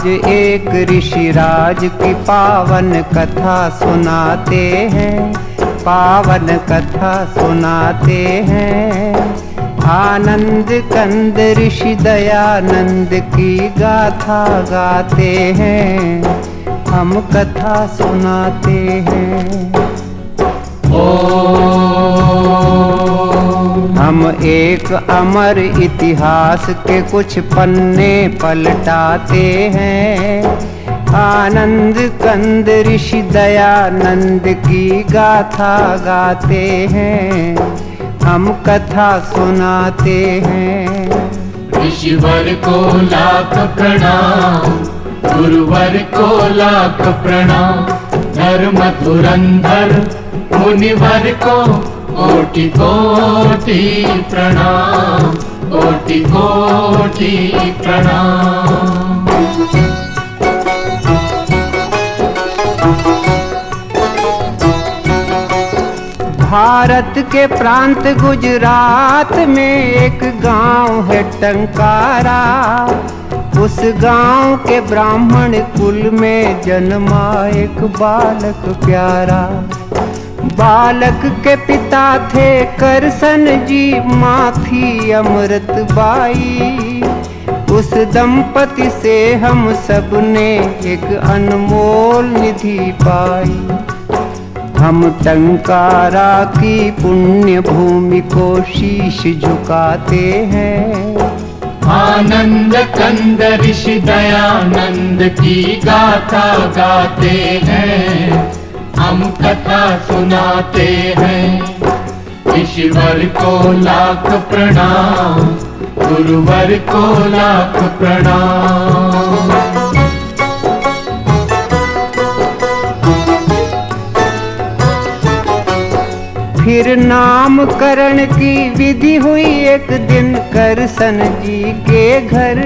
आज एक ऋषिराज की पावन कथा सुनाते हैं, पावन कथा सुनाते हैं। आनंद कंद ऋषि दयानंद की गाथा गाते हैं, हम कथा सुनाते हैं। हम एक अमर इतिहास के कुछ पन्ने पलटाते हैं। आनंद कंद ऋषि दयानंद की गाथा गाते हैं, हम कथा सुनाते हैं। ऋषिवर को लाख प्रणाम, गुरुवर को लाख प्रणाम। धर्म धुरंधर मुनिवर को कोटि कोटि प्रणाम, कोटि कोटि प्रणाम। भारत के प्रांत गुजरात में एक गांव है टंकारा। उस गांव के ब्राह्मण कुल में जन्मा एक बालक प्यारा। बालक के पिता थे करसन जी, माँ थी अमृत बाई। उस दंपति से हम सब ने एक अनमोल निधि पाई। हम टंकारा की पुण्य भूमि को शीश झुकाते हैं। आनंद कंद ऋषि दयानंद की गाथा गाते हैं, हम कथा सुनाते हैं। ऋषिवर को लाख प्रणाम, गुरुवर को लाख प्रणाम। फिर नामकरण की विधि हुई एक दिन करसन जी के घर।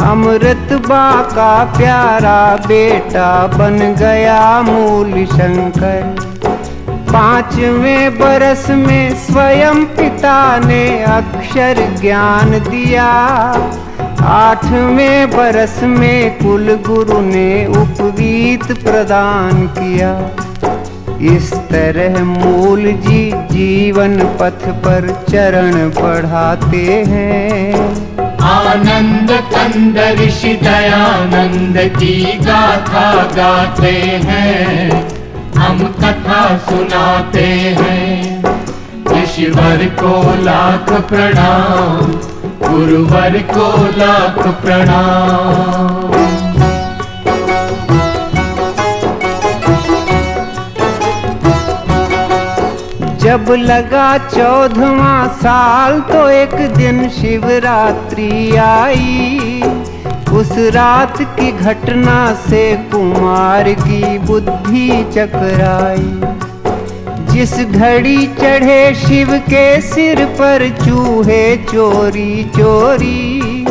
अमृत बा का प्यारा बेटा बन गया मूल शंकर। 5वें बरस में स्वयं पिता ने अक्षर ज्ञान दिया। 8वें बरस में कुल गुरु ने उपवीत प्रदान किया। इस तरह मूल जी जीवन पथ पर चरण बढ़ाते हैं। आनंद कंद ऋषि दयानंद की गाथा गाते हैं, हम कथा सुनाते हैं। ऋषिवर को लाख प्रणाम, गुरुवर को लाख प्रणाम। जब लगा 14वां साल तो एक दिन शिवरात्रि आई। उस रात की घटना से कुमार की बुद्धि चकराई। जिस घड़ी चढ़े शिव के सिर पर चूहे चोरी चोरी।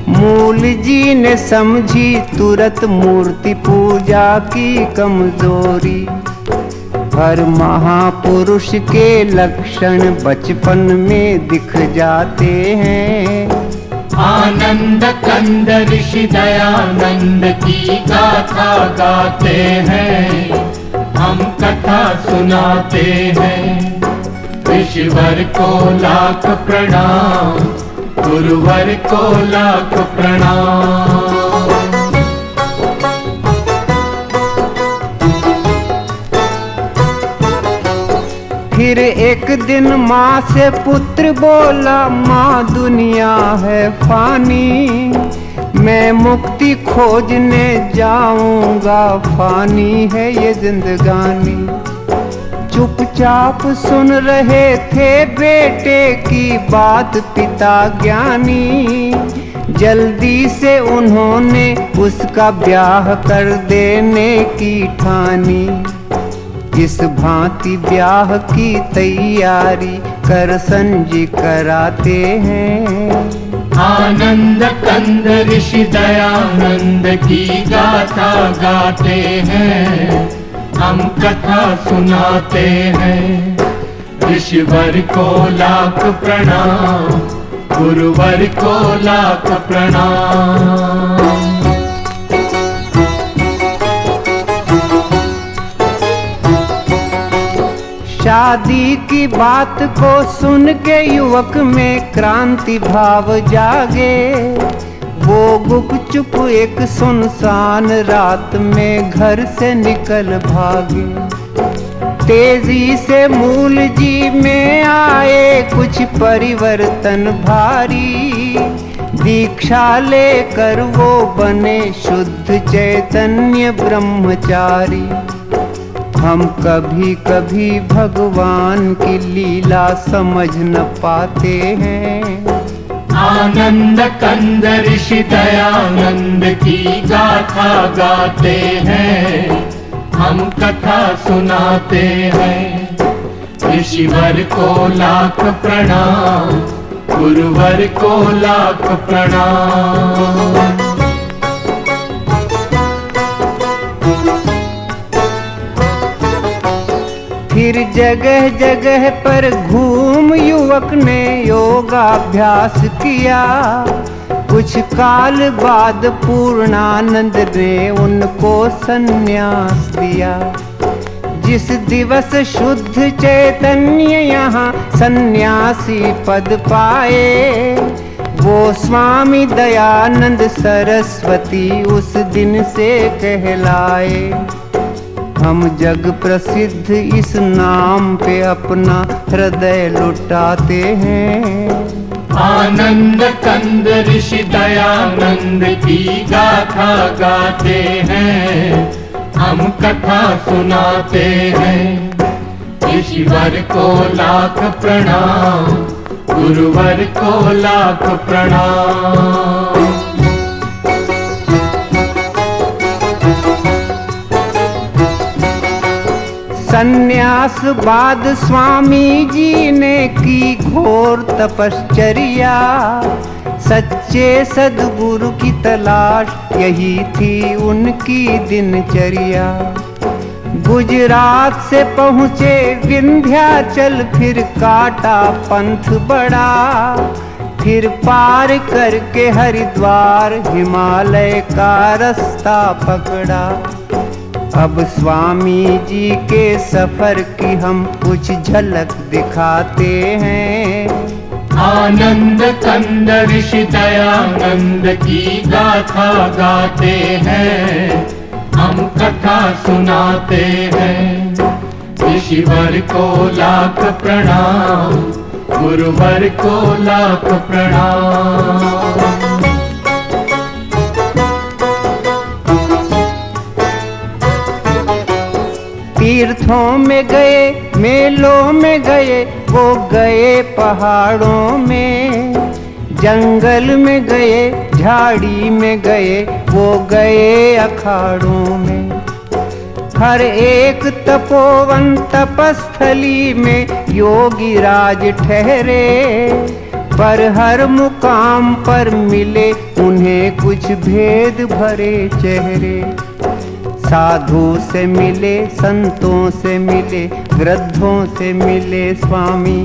मूल जी ने समझी तुरंत मूर्ति पूजा की कमजोरी। हर महापुरुष के लक्षण बचपन में दिख जाते हैं। आनंद कंद ऋषि दयानंद की गाथा गाते हैं, हम कथा सुनाते हैं। ऋषिवर को लाख प्रणाम, गुरुवर को लाख प्रणाम। फिर एक दिन माँ से पुत्र बोला, माँ दुनिया है फानी। मैं मुक्ति खोजने जाऊंगा, फानी है ये जिंदगानी। चुपचाप सुन रहे थे बेटे की बात पिता ज्ञानी। जल्दी से उन्होंने उसका ब्याह कर देने की ठानी। इस भांति ब्याह की तैयारी करसन जी कराते हैं। आनंद कंद ऋषि दयानंद की गाथा गाते हैं, हम कथा सुनाते हैं। ऋषिवर को लाख प्रणाम, गुरुवर को लाख प्रणाम। शादी की बात को सुन के युवक में क्रांति भाव जागे। वो गुपचुप एक सुनसान रात में घर से निकल भागे। तेजी से मूल जी में आए कुछ परिवर्तन भारी। दीक्षा लेकर वो बने शुद्ध चैतन्य ब्रह्मचारी। हम कभी कभी भगवान की लीला समझ न पाते हैं। आनंद कंद ऋषि दयानंद की गाथा गाते हैं, हम कथा सुनाते हैं। ऋषिवर को लाख प्रणाम, गुरुवर को लाख प्रणाम। फिर जगह जगह पर घूम युवक ने योगाभ्यास किया। कुछ काल बाद पूर्णानंद ने उनको सन्यास दिया। जिस दिवस शुद्ध चैतन्य यहाँ सन्यासी पद पाए, वो स्वामी दयानंद सरस्वती उस दिन से कहलाए। हम जग प्रसिद्ध इस नाम पे अपना हृदय लुटाते हैं। आनंद कंद ऋषि दयानंद की गाथा गाते हैं, हम कथा सुनाते हैं। ऋषिवर को लाख प्रणाम, गुरुवर को लाख प्रणाम। सन्यास बाद स्वामी जी ने की घोर तपश्चर्या। सच्चे सद्गुरु की तलाश यही थी उनकी दिनचर्या। गुजरात से पहुँचे विंध्याचल, फिर काटा पंथ बड़ा। फिर पार करके हरिद्वार हिमालय का रास्ता पकड़ा। अब स्वामी जी के सफर की हम कुछ झलक दिखाते हैं। आनंद कंद ऋषि दयानंद की गाथा गाते हैं, हम कथा सुनाते हैं। ऋषिवर को लाख प्रणाम, गुरुवर को लाख प्रणाम। तीर्थों में गए, मेलों में गए, वो गए पहाड़ों में। जंगल में गए, झाड़ी में गए, वो गए अखाड़ों में। हर एक तपोवन तपस्थली में योगी राज ठहरे। पर हर मुकाम पर मिले उन्हें कुछ भेद भरे चेहरे। साधु से मिले, संतों से मिले, वृद्धों से मिले स्वामी।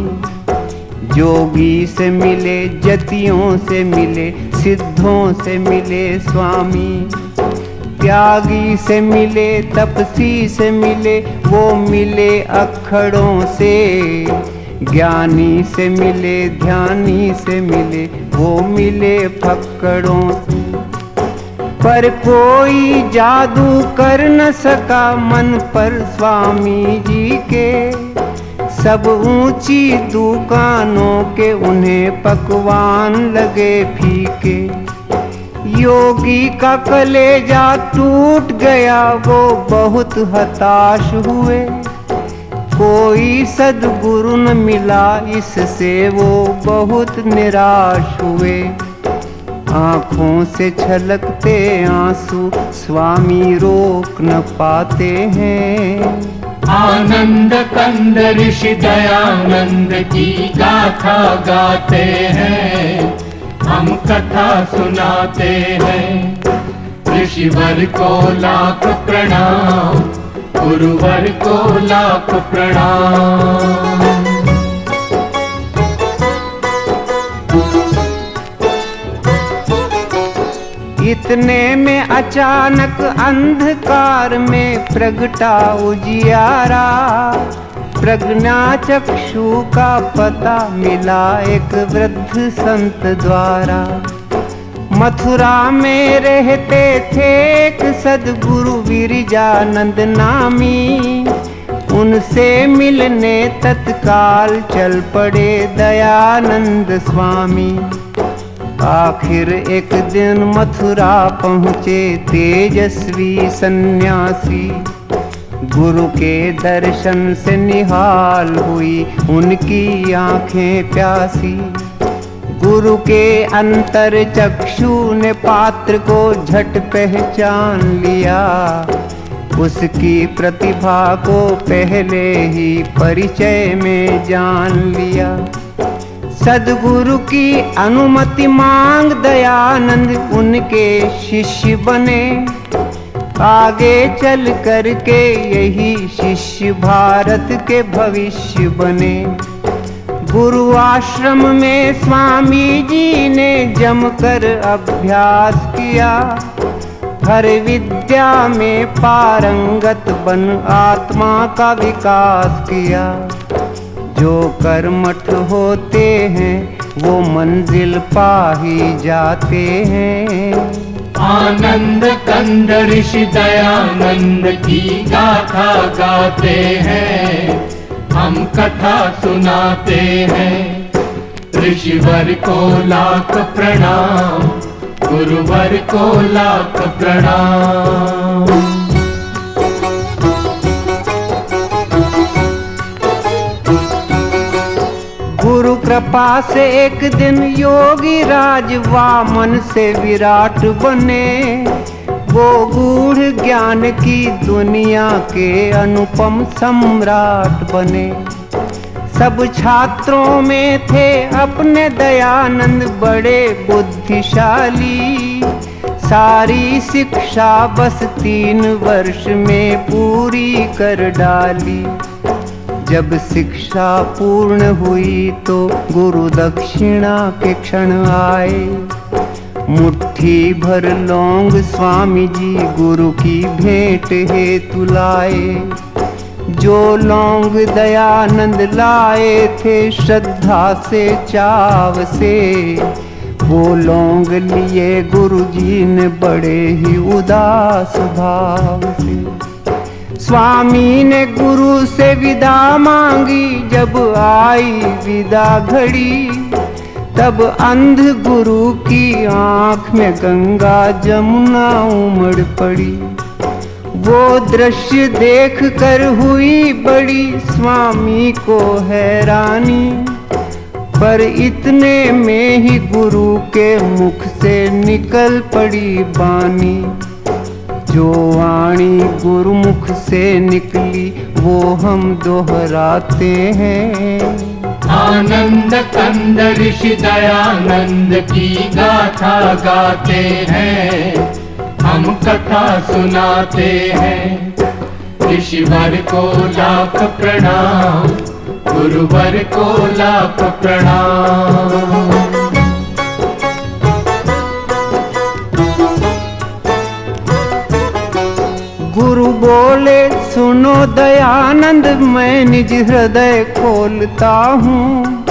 जोगी से मिले, जतियों से मिले, सिद्धों से मिले स्वामी। त्यागी से मिले, तपसी से मिले, वो मिले अखड़ों से। ज्ञानी से मिले, ध्यानी से मिले, वो मिले फक्कड़ों से। पर कोई जादू कर न सका मन पर स्वामी जी के। सब ऊंची दुकानों के उन्हें पकवान लगे फीके। योगी का कलेजा टूट गया, वो बहुत हताश हुए। कोई सद्गुरु न मिला, इससे वो बहुत निराश हुए। आँखों से छलकते आंसू स्वामी रोक न पाते हैं। आनंद कंद ऋषि दयानंद की गाथा गाते हैं, हम कथा सुनाते हैं। ऋषिवर को लाख प्रणाम, गुरुवर को लाख प्रणाम। इतने में अचानक अंधकार में प्रगटा उजियारा। प्रज्ञा चक्षु का पता मिला एक वृद्ध संत द्वारा। मथुरा में रहते थे एक सद्गुरु विरजानंद नामी। उनसे मिलने तत्काल चल पड़े दयानंद स्वामी। आखिर एक दिन मथुरा पहुँचे तेजस्वी सन्यासी। गुरु के दर्शन से निहाल हुई उनकी आंखें प्यासी। गुरु के अंतर चक्षु ने पात्र को झट पहचान लिया। उसकी प्रतिभा को पहले ही परिचय में जान लिया। सद्गुरु की अनुमति मांग दयानंद उनके शिष्य बने। आगे चल करके यही शिष्य भारत के भविष्य बने। गुरु आश्रम में स्वामी जी ने जमकर अभ्यास किया। हर विद्या में पारंगत बन आत्मा का विकास किया। जो कर्मठ होते हैं वो मंजिल पा ही जाते हैं। आनंद कंद ऋषि दयानंद की गाथा गाते हैं, हम कथा सुनाते हैं। ऋषिवर को लाख प्रणाम, गुरुवर को लाख प्रणाम। गुरु कृपा से एक दिन योगी राज वामन से विराट बने। वो गूढ़ ज्ञान की दुनिया के अनुपम सम्राट बने। सब छात्रों में थे अपने दयानंद बड़े बुद्धिशाली। सारी शिक्षा बस 3 वर्ष में पूरी कर डाली। जब शिक्षा पूर्ण हुई तो गुरु दक्षिणा के क्षण आए। मुट्ठी भर लौंग स्वामी जी गुरु की भेंट हेतु लाए। जो लौंग दयानंद लाए थे श्रद्धा से चाव से, वो लौंग लिए गुरु जी ने बड़े ही उदास भाव से। स्वामी ने गुरु से विदा मांगी, जब आई विदा घड़ी तब अंध गुरु की आंख में गंगा जमुना उमड़ पड़ी। वो दृश्य देख कर हुई बड़ी स्वामी को हैरानी। पर इतने में ही गुरु के मुख से निकल पड़ी बानी। जो वाणी गुरुमुख से निकली वो हम दोहराते हैं। आनंद कंद ऋषि दयानंद की गाथा गाते हैं, हम कथा सुनाते हैं। ऋषिवर को लाख प्रणाम, गुरुवर को लाख प्रणाम। गुरु बोले सुनो दयानंद, मैं निज हृदय खोलता हूँ।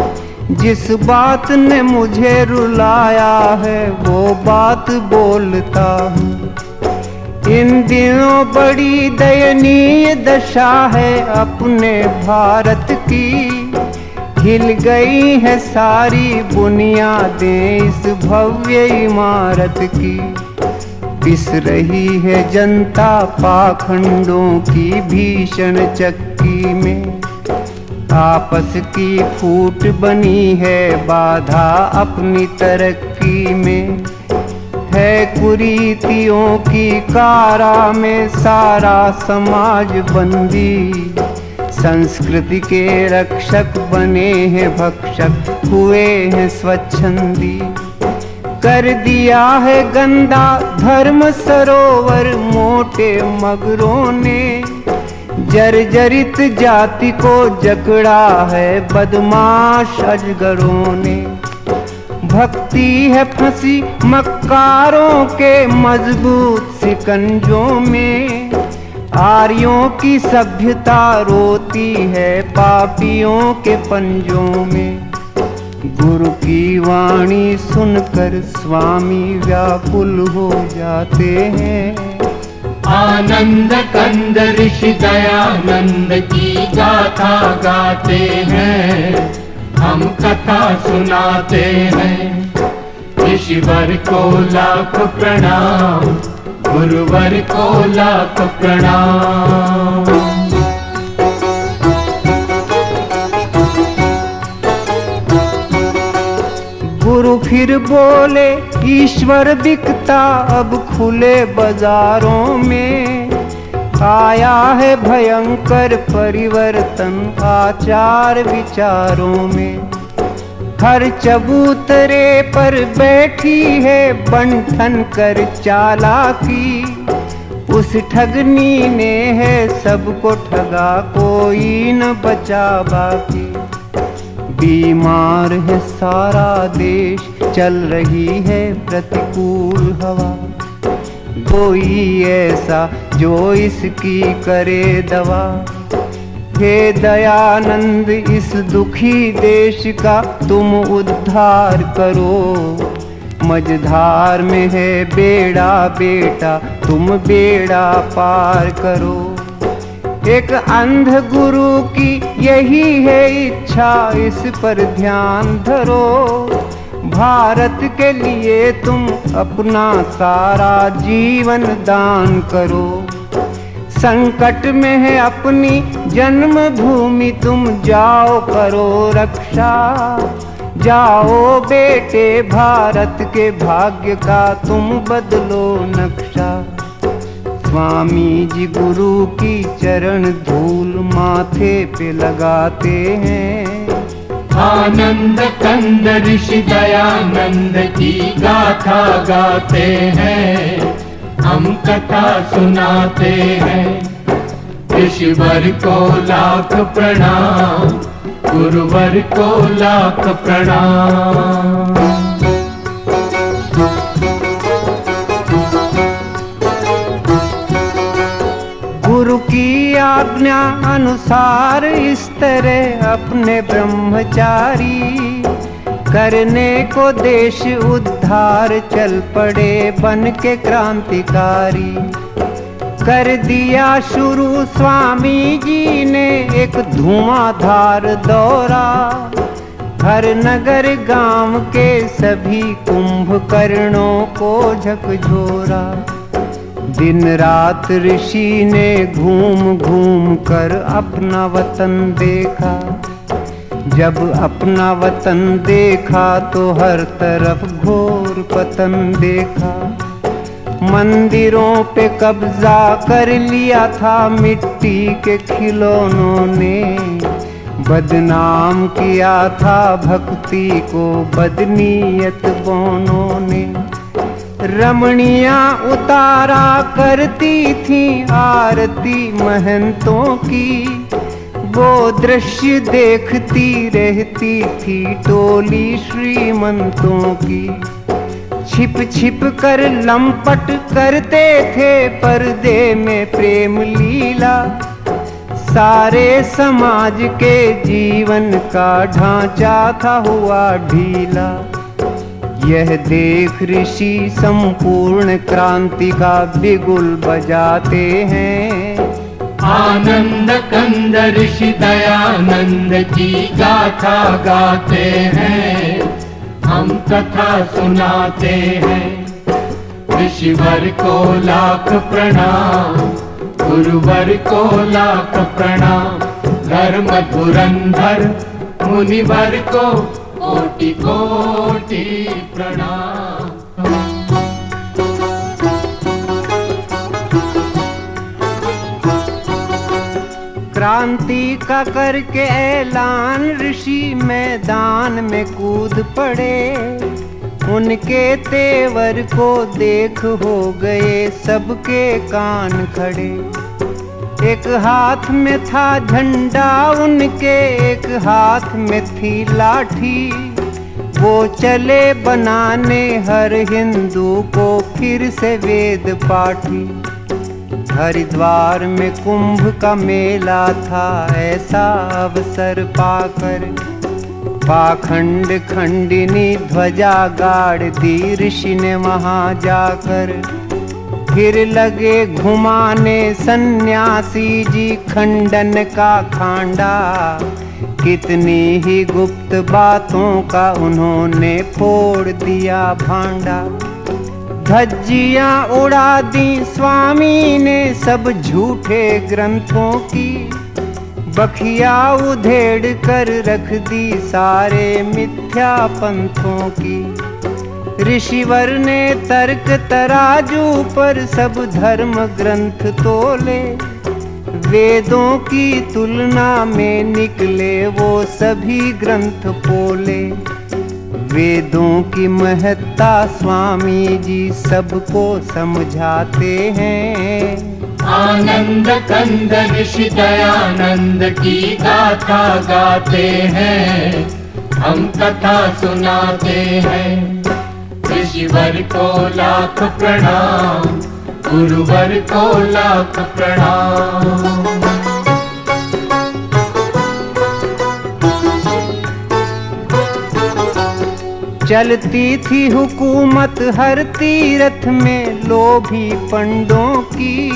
जिस बात ने मुझे रुलाया है वो बात बोलता हूँ। इन दिनों बड़ी दयनीय दशा है अपने भारत की। हिल गई है सारी बुनियादें इस भव्य इमारत की। पिस रही है जनता पाखंडों की भीषण चक्की में। आपस की फूट बनी है बाधा अपनी तरक्की में। है कुरीतियों की कारा में सारा समाज बंदी। संस्कृति के रक्षक बने हैं भक्षक, हुए हैं स्वच्छंदी। कर दिया है गंदा धर्म सरोवर मोटे मगरों ने। जर्जरित जाति को जकड़ा है बदमाश अजगरों ने। भक्ति है फंसी मक्कारों के मजबूत सिकंजों में। आर्यों की सभ्यता रोती है पापियों के पंजों में। गुरु की वाणी सुनकर स्वामी व्याकुल हो जाते हैं। आनंद कंद ऋषि दयानंद की गाथा गाते हैं, हम कथा सुनाते हैं। ऋषिवर को लाख प्रणाम, गुरुवर को लाख प्रणाम। गुरु फिर बोले ईश्वर बिकता अब खुले बाजारों में। आया है भयंकर परिवर्तन आचार विचारों में। हर चबूतरे पर बैठी है बंठन कर चालाकी। उस ठगनी ने है सबको ठगा, कोई न बचा बाकी। बीमार है सारा देश, चल रही है प्रतिकूल हवा। कोई ऐसा जो इसकी करे दवा। हे दयानंद इस दुखी देश का तुम उद्धार करो। मझधार में है बेड़ा बेटा, तुम बेड़ा पार करो। एक अंध गुरु की यही है इच्छा, इस पर ध्यान धरो। भारत के लिए तुम अपना सारा जीवन दान करो। संकट में है अपनी जन्मभूमि, तुम जाओ करो रक्षा। जाओ बेटे भारत के भाग्य का तुम बदलो नक्शा। स्वामी जी गुरु की चरण धूल माथे पे लगाते हैं। आनंद कंद ऋषि दयानंद की गाथा गाते हैं, हम कथा सुनाते हैं। ऋषिवर को लाख प्रणाम, गुरुवर को लाख प्रणाम। गुरु की आज्ञा अनुसार इस तरह अपने ब्रह्मचारी करने को देश उद्धार चल पड़े बन के क्रांतिकारी। कर दिया शुरू स्वामी जी ने एक धुआंधार दौरा। हर नगर गांव के सभी कुंभकर्णों को झकझोरा। दिन रात ऋषि ने घूम घूम कर अपना वतन देखा। जब अपना वतन देखा तो हर तरफ घोर पतन देखा। मंदिरों पे कब्जा कर लिया था मिट्टी के खिलौनों ने। बदनाम किया था भक्ति को बदनीयत बौनों ने। रमणियां उतारा करती थी आरती महंतों की। वो दृश्य देखती रहती थी टोली श्रीमंतों की। छिप छिप कर लंपट करते थे पर्दे में प्रेम लीला। सारे समाज के जीवन का ढांचा था हुआ ढीला। यह देख ऋषि संपूर्ण क्रांति का बिगुल बजाते हैं। आनंद कंद ऋषि दयानंद की गाथा गाते हैं, हम कथा सुनाते हैं। ऋषिवर को लाख प्रणाम, गुरुवर को लाख प्रणाम। धर्म धुरंधर मुनिवर को कोटि कोटि प्रणाम। क्रांति का करके ऐलान ऋषि मैदान में कूद पड़े। उनके तेवर को देख हो गए सबके कान खड़े। एक हाथ में था झंडा उनके, एक हाथ में थी लाठी। वो चले बनाने हर हिंदू को फिर से वेद पाठी। हरिद्वार में कुंभ का मेला था, ऐसा अवसर पाकर पाखंड खंडिनी ध्वजा गाड़ दी ऋषि ने वहां जाकर। फिर लगे घुमाने सन्यासी जी खंडन का खांडा, कितनी ही गुप्त बातों का उन्होंने फोड़ दिया भांडा। धज्जियां उड़ा दी स्वामी ने सब झूठे ग्रंथों की, बखिया उधेड़ कर रख दी सारे मिथ्या पंथों की। ऋषिवर ने तर्क तराजू पर सब धर्म ग्रंथ तोले, वेदों की तुलना में निकले वो सभी ग्रंथ पोले। वेदों की महत्ता स्वामी जी सबको समझाते हैं। आनंद कंद ऋषि दयानंद की गाथा गाते हैं, हम कथा सुनाते हैं। ऋषिवर को लाख प्रणाम, गुरुवर को लाख प्रणाम। चलती थी हुकूमत हर तीर्थ में लोभी पंडों की,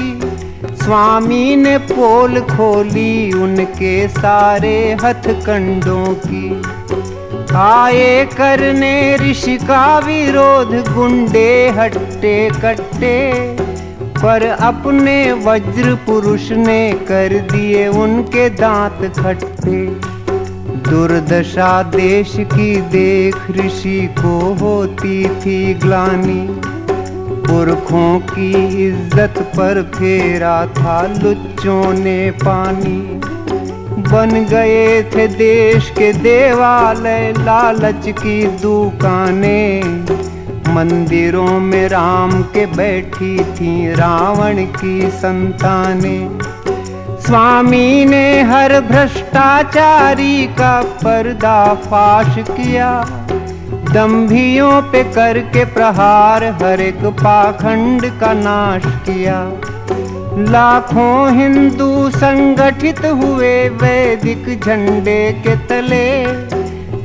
स्वामी ने पोल खोली उनके सारे हथकंडों की। आए करने ऋषि का विरोध गुंडे हट्टे कट्टे, पर अपने वज्र पुरुष ने कर दिए उनके दांत खट्टे। दुर्दशा देश की देख ऋषि को होती थी ग्लानि, पुरखों की इज्जत पर फेरा था लुच्चों ने पानी। बन गए थे देश के देवालय लालच की दुकानें, मंदिरों में राम के बैठी थी रावण की संतानें। स्वामी ने हर भ्रष्टाचारी का पर्दाफाश किया, दंभियों पे करके प्रहार हर एक पाखंड का नाश किया। लाखों हिंदू संगठित हुए वैदिक झंडे के तले,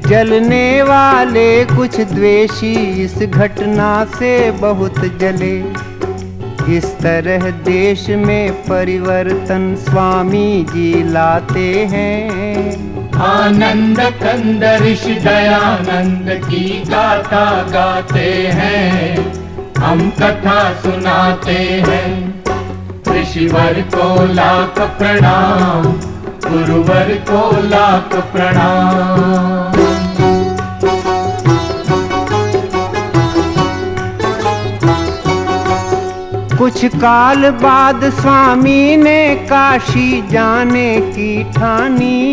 जलने वाले कुछ द्वेषी इस घटना से बहुत जले। इस तरह देश में परिवर्तन स्वामी जी लाते हैं। आनंद कंद ऋषि दयानंद की गाथा गाते हैं, हम कथा सुनाते हैं। ऋषिवर को लाख प्रणाम, गुरुवर को लाख प्रणाम। कुछ काल बाद स्वामी ने काशी जाने की ठानी,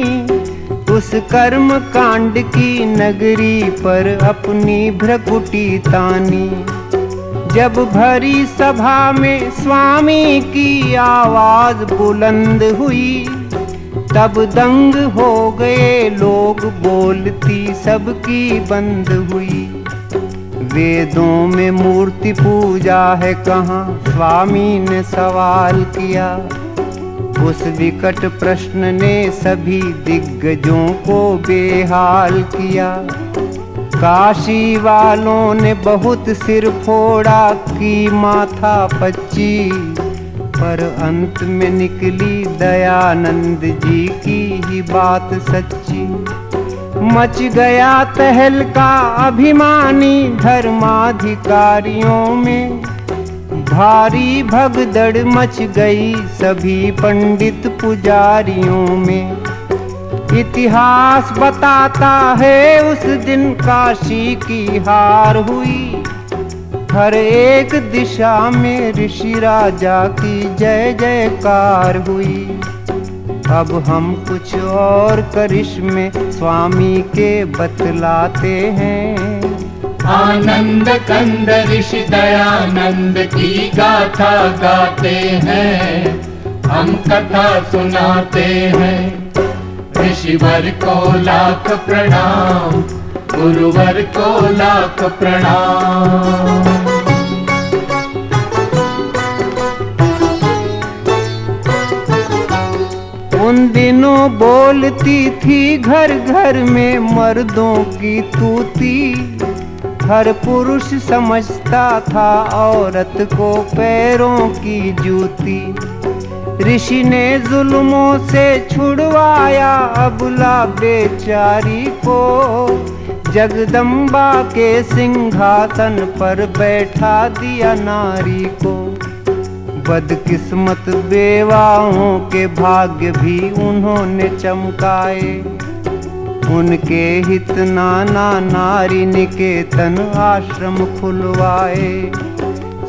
उस कर्म कांड की नगरी पर अपनी भ्रकुटी तानी। जब भरी सभा में स्वामी की आवाज बुलंद हुई, तब दंग हो गए लोग, बोलती सबकी बंद हुई। वेदों में मूर्ति पूजा है कहाँ, स्वामी ने सवाल किया। उस विकट प्रश्न ने सभी दिग्गजों को बेहाल किया। काशी वालों ने बहुत सिर फोड़ा की माथा पच्ची, पर अंत में निकली दयानंद जी की ही बात सच्ची। मच गया तहलका अभिमानी धर्माधिकारियों में, भारी भगदड़ मच गई सभी पंडित पुजारियों में। इतिहास बताता है उस दिन काशी की हार हुई, हर एक दिशा में ऋषि राजा की जय जयकार हुई। अब हम कुछ और करिश्मे स्वामी के बतलाते हैं। आनंद कंद ऋषि दयानंद की गाथा गाते हैं, हम कथा सुनाते हैं। ऋषिवर को लाख प्रणाम, गुरुवर को लाख प्रणाम। उन दिनों बोलती थी घर घर में मर्दों की तूती। हर पुरुष समझता था औरत को पैरों की जूती। ऋषि ने जुल्मों से छुड़वाया अबला बेचारी को, जगदम्बा के सिंहासन पर बैठा दिया नारी को। बदकिस्मत बेवाओं के भाग्य भी उन्होंने चमकाए, उनके हित नाना नारी निकेतन आश्रम खुलवाए।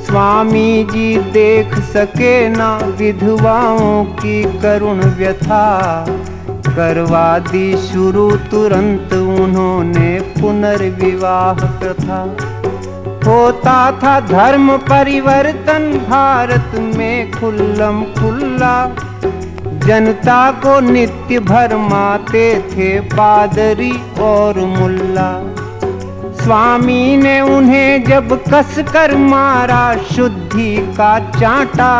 स्वामी जी देख सके ना विधवाओं की करुण व्यथा, करवा दी शुरू तुरंत उन्होंने पुनर्विवाह प्रथा। होता था धर्म परिवर्तन भारत में खुल्लम खुल्ला, जनता को नित्य भरमाते थे पादरी और मुल्ला। स्वामी ने उन्हें जब कसकर मारा शुद्धि का चांटा,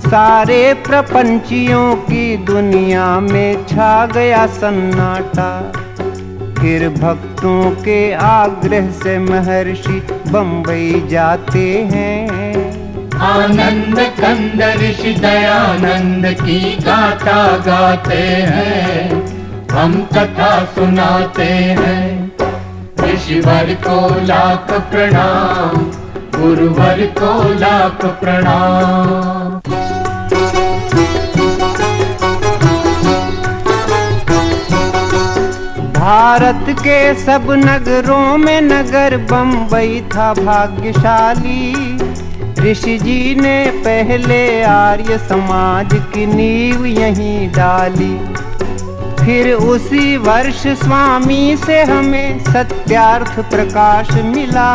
सारे प्रपंचियों की दुनिया में छा गया सन्नाटा। फिर भक्तों के आग्रह से महर्षि बम्बई जाते हैं। आनंद कंद ऋषि दयानंद की गाथा गाते हैं, हम कथा सुनाते हैं। ऋषिवर को लाख प्रणाम, गुरुवर को लाख प्रणाम। भारत के सब नगरों में नगर बम्बई था भाग्यशाली। ऋषि जी ने पहले आर्य समाज की नींव यहीं डाली। फिर उसी वर्ष स्वामी से हमें सत्यार्थ प्रकाश मिला।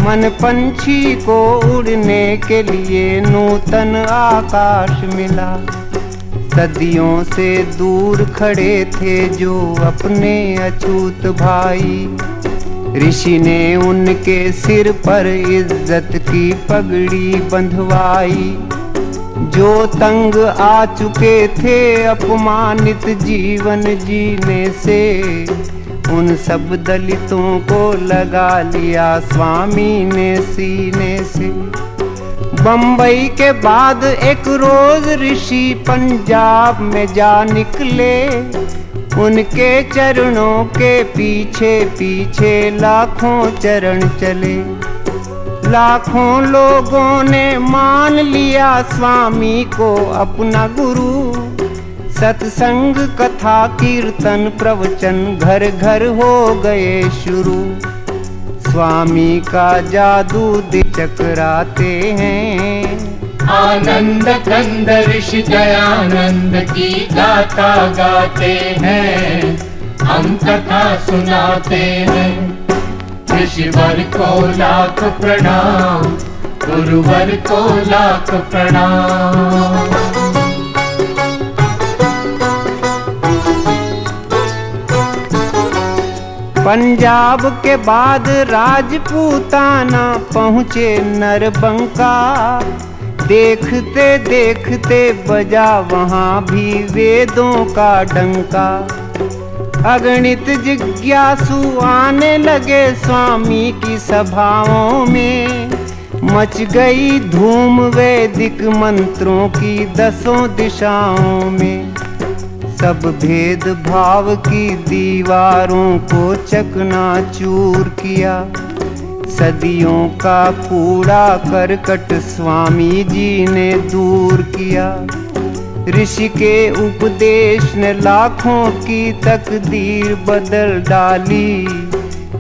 मन पंछी को उड़ने के लिए नूतन आकाश मिला। सदियों से दूर खड़े थे जो अपने अछूत भाई, ऋषि ने उनके सिर पर इज्जत की पगड़ी बंधवाई। जो तंग आ चुके थे अपमानित जीवन जीने से, उन सब दलितों को लगा लिया स्वामी ने सीने से। बम्बई के बाद एक रोज ऋषि पंजाब में जा निकले। उनके चरणों के पीछे पीछे लाखों चरण चले। लाखों लोगों ने मान लिया स्वामी को अपना गुरु। सत्संग कथा कीर्तन प्रवचन घर घर हो गए शुरू। स्वामी का जादू दे चकराते हैं। आनंद कंद ऋषि दयानंद की गाथा गाते हैं, हम कथा सुनाते हैं। ऋषिवर को लाख प्रणाम, गुरुवर को लाख प्रणाम। पंजाब के बाद राजपूताना पहुँचे नरबंका। देखते देखते बजा वहाँ भी वेदों का डंका। अगणित जिज्ञासु आने लगे स्वामी की सभाओं में। मच गई धूम वैदिक मंत्रों की 10 दिशाओं में। सब भेद भाव की दीवारों को चकनाचूर किया। सदियों का कूड़ा करकट स्वामी जी ने दूर किया। ऋषि के उपदेश ने लाखों की तकदीर बदल डाली।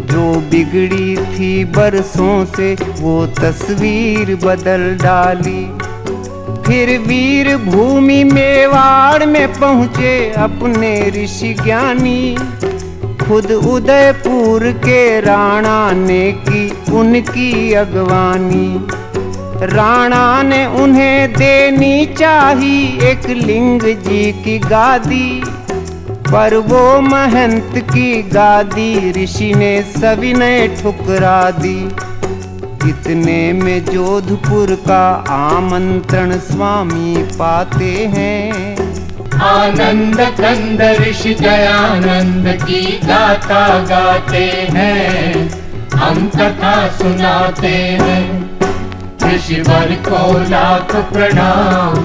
जो बिगड़ी थी बरसों से वो तस्वीर बदल डाली। फिर वीर भूमि मेवाड़ में पहुँचे अपने ऋषि ज्ञानी। खुद उदयपुर के राणा ने की उनकी अगवानी। राणा ने उन्हें देनी चाही एक लिंग जी की गादी, पर वो महंत की गादी ऋषि ने सविनय ठुकरा दी। इतने में जोधपुर का आमंत्रण स्वामी पाते हैं। आनंद कंद ऋषि दयानंद की गाथा गाते हैं, हम कथा सुनाते हैं। ऋषिवर को लाख प्रणाम,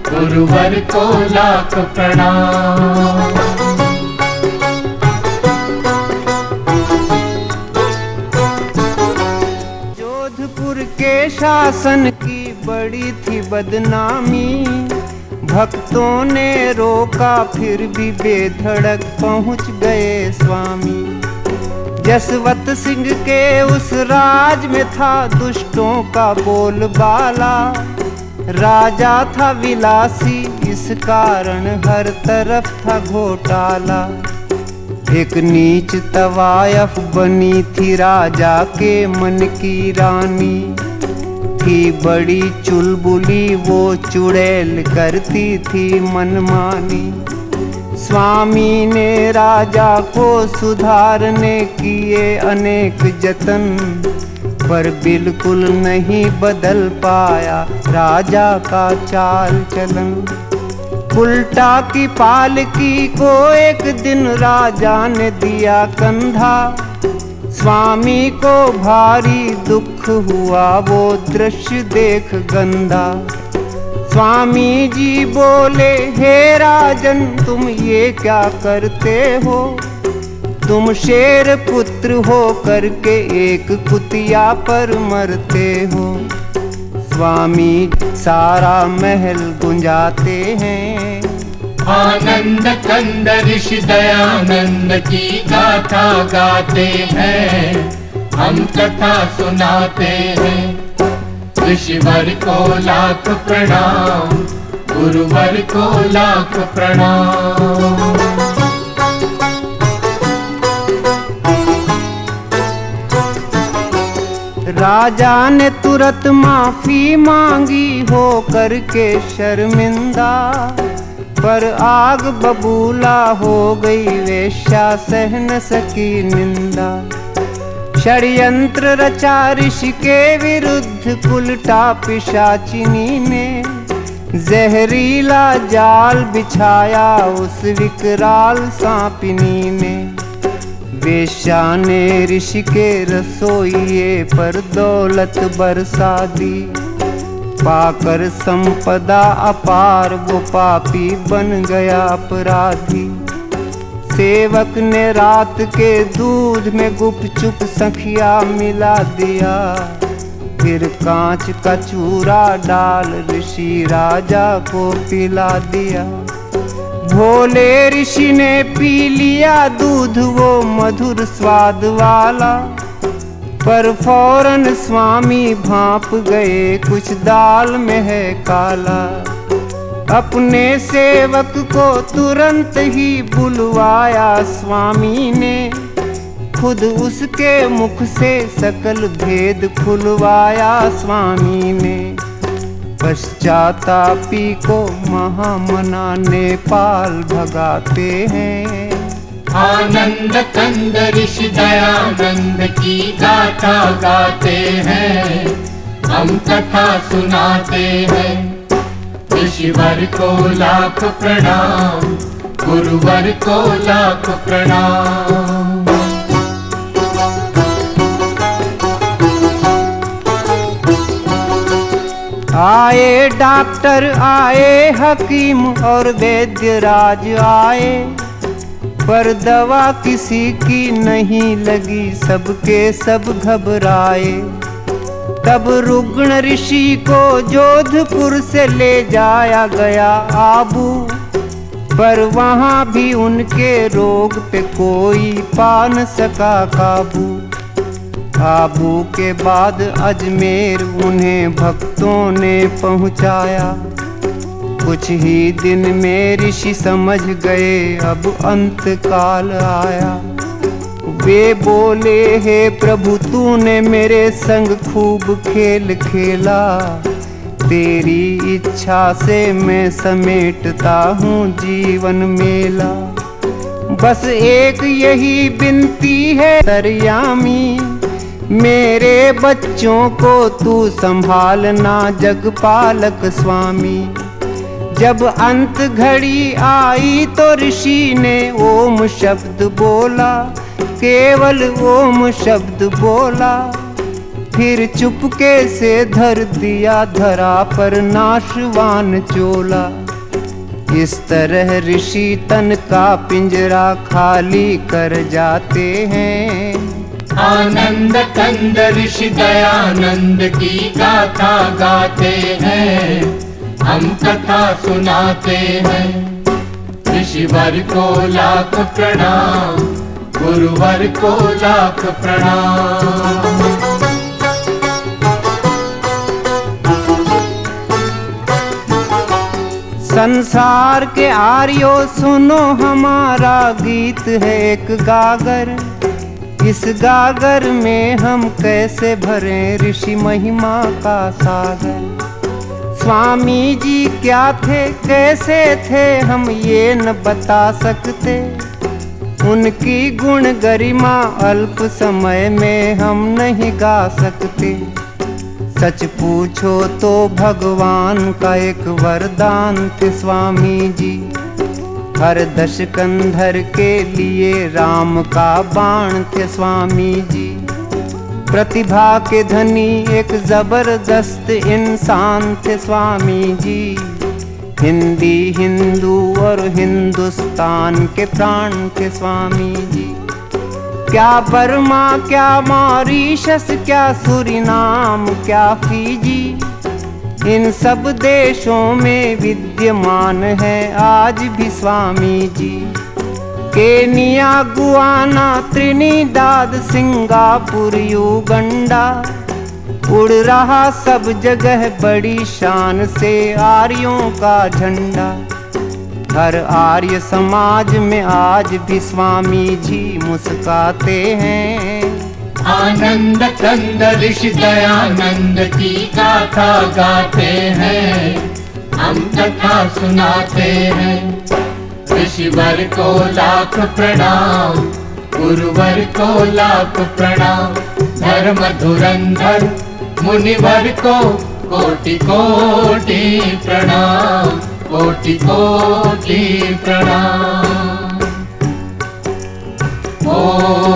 गुरुवर को लाख प्रणाम। जोधपुर के शासन की बड़ी थी बदनामी, भक्तों ने रोका फिर भी बेधड़क पहुंच गए स्वामी। जसवंत सिंह के उस राज में था दुष्टों का बोलबाला, राजा था विलासी इस कारण हर तरफ था घोटाला। एक नीच तवायफ बनी थी राजा के मन की रानी, थी बड़ी चुलबुली वो चुड़ैल करती थी मनमानी। स्वामी ने राजा को सुधारने किए अनेक जतन, पर बिल्कुल नहीं बदल पाया राजा का चाल चलन। उल्टा की पालकी को एक दिन राजा ने दिया कंधा, स्वामी को भारी दुख हुआ वो दृश्य देख गंदा। स्वामी जी बोले, हे राजन तुम ये क्या करते हो, तुम शेर पुत्र हो करके एक कुतिया पर मरते हो। स्वामी सारा महल गुंजाते हैं, आनंद कंद ऋषि दयानंद की गाथा गाते हैं, हम कथा सुनाते हैं। ऋषिवर को लाख प्रणाम, गुरुवर को लाख प्रणाम। राजा ने तुरंत माफी मांगी हो करके शर्मिंदा, पर आग बबूला हो गई वेश्या सह न सकी निंदा। षड्यंत्र रचा ऋषि के विरुद्ध उल्टा पिशाचिनी ने, जहरीला जाल बिछाया उस विकराल सांपिनी ने। वेश्या ने ऋषि के रसोइये पर दौलत बरसा दी, पाकर संपदा अपार वो पापी बन गया अपराधी। सेवक ने रात के दूध में गुपचुप सखिया मिला दिया, फिर कांच का चूरा डाल ऋषि राजा को पिला दिया। भोले ऋषि ने पी लिया दूध वो मधुर स्वाद वाला, पर फौरन स्वामी भांप गए कुछ दाल में है काला। अपने सेवक को तुरंत ही बुलवाया स्वामी ने, खुद उसके मुख से सकल भेद खुलवाया स्वामी ने। पश्चातापी को महामना नेपाल भगाते हैं, आनंद कंद ऋषि दयानंद की गाथा गाते हैं, हम कथा सुनाते हैं। ऋषिवर को लाख प्रणाम, गुरुवर को लाख प्रणाम। आए डॉक्टर आए हकीम और वैद्य राज आए, पर दवा किसी की नहीं लगी, सबके सब घबराए। तब रुग्ण ऋषि को जोधपुर से ले जाया गया आबू, पर वहाँ भी उनके रोग पे कोई पा न सका काबू। आबू के बाद अजमेर उन्हें भक्तों ने पहुँचाया, कुछ ही दिन में ऋषि समझ गए अब अंत काल आया। वे बोले, हे प्रभु तूने मेरे संग खूब खेल खेला, तेरी इच्छा से मैं समेटता हूँ जीवन मेला। बस एक यही विनती है सरयामी, मेरे बच्चों को तू संभालना जगपालक स्वामी। जब अंत घड़ी आई तो ऋषि ने ओम शब्द बोला, केवल ओम शब्द बोला। फिर चुपके से धर दिया धरा पर नाशवान चोला। इस तरह ऋषि तन का पिंजरा खाली कर जाते हैं। आनंद कंद ऋषि दयानंद की गाथा गाते हैं, हम कथा सुनाते हैं। ऋषिवर को लाख प्रणाम, गुरुवर को लाख प्रणाम। संसार के आर्यो सुनो, हमारा गीत है एक गागर। इस गागर में हम कैसे भरें ऋषि महिमा का सागर। स्वामी जी क्या थे कैसे थे हम ये न बता सकते। उनकी गुण गरिमा अल्प समय में हम नहीं गा सकते। सच पूछो तो भगवान का एक वरदान थे स्वामी जी। हर दशकंधर के लिए राम का बाण थे स्वामी जी। प्रतिभा के धनी एक जबरदस्त इंसान थे स्वामी जी। हिंदी हिंदू और हिंदुस्तान के प्राण थे स्वामी जी। क्या बर्मा क्या मॉरीशस क्या सूरीनाम क्या फीजी, इन सब देशों में विद्यमान है आज भी Swami ji. Kenya Guyana Trinidad Singapore Uganda, उड़ रहा सब जगह बड़ी शान से आर्यों का झंडा। हर आर्य समाज में आज भी स्वामी जी मुस्काते हैं। आनंद कंद ऋषि दयानंद की गाथा गाते हैं, हम कथा सुनाते हैं। ऋषिवर को लाख प्रणाम, गुरुवर को लाख प्रणाम। धर्म धुरंधर मुनिवर को कोटि कोटि प्रणाम, कोटि कोटि प्रणाम। ओ